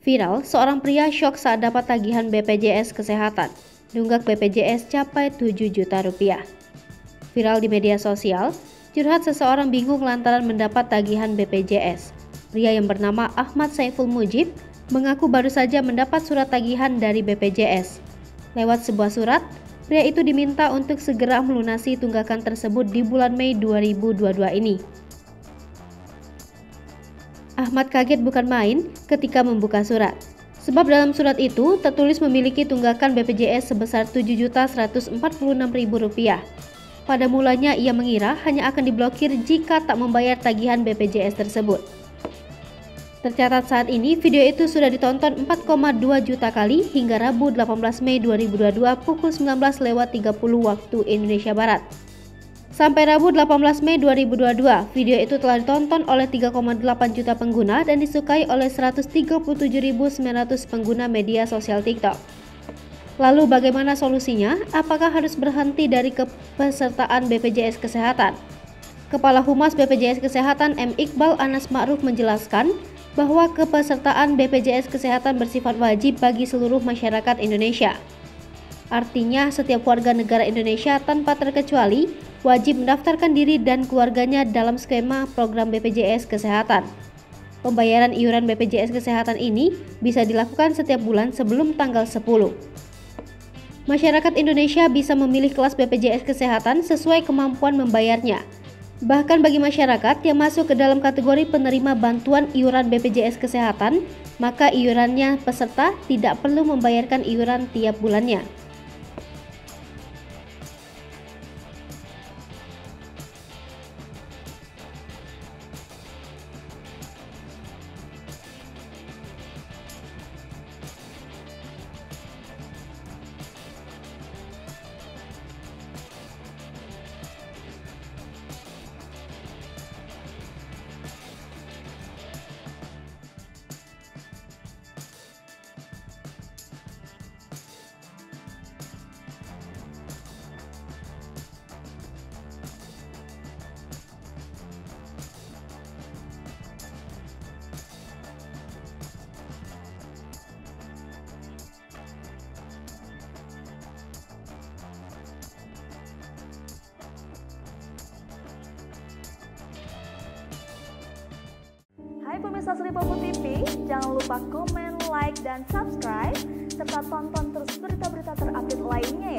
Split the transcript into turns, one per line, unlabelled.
Viral, seorang pria syok saat dapat tagihan BPJS Kesehatan. Nunggak BPJS capai 7 juta rupiah. Viral di media sosial, curhat seseorang bingung lantaran mendapat tagihan BPJS. Pria yang bernama Ahmad Saiful Mujib mengaku baru saja mendapat surat tagihan dari BPJS. Lewat sebuah surat, pria itu diminta untuk segera melunasi tunggakan tersebut di bulan Mei 2022 ini. Ahmad kaget bukan main ketika membuka surat. Sebab dalam surat itu tertulis memiliki tunggakan BPJS sebesar Rp7.146.000. Pada mulanya ia mengira hanya akan diblokir jika tak membayar tagihan BPJS tersebut. Tercatat saat ini video itu sudah ditonton 4,2 juta kali hingga Rabu 18 Mei 2022 pukul 19.30 waktu Indonesia Barat. Sampai Rabu 18 Mei 2022, video itu telah ditonton oleh 3,8 juta pengguna dan disukai oleh 137.900 pengguna media sosial TikTok. Lalu bagaimana solusinya? Apakah harus berhenti dari kepesertaan BPJS Kesehatan? Kepala Humas BPJS Kesehatan M. Iqbal Anas Ma'ruf menjelaskan bahwa kepesertaan BPJS Kesehatan bersifat wajib bagi seluruh masyarakat Indonesia. Artinya setiap warga negara Indonesia tanpa terkecuali wajib mendaftarkan diri dan keluarganya dalam skema program BPJS Kesehatan. Pembayaran iuran BPJS Kesehatan ini bisa dilakukan setiap bulan sebelum tanggal 10. Masyarakat Indonesia bisa memilih kelas BPJS Kesehatan sesuai kemampuan membayarnya. Bahkan bagi masyarakat yang masuk ke dalam kategori penerima bantuan iuran BPJS Kesehatan, maka iurannya peserta tidak perlu membayarkan iuran tiap bulannya.
Hai pemirsa Sri Popo TV, jangan lupa komen, like, dan subscribe, serta tonton terus berita-berita terupdate lainnya ya.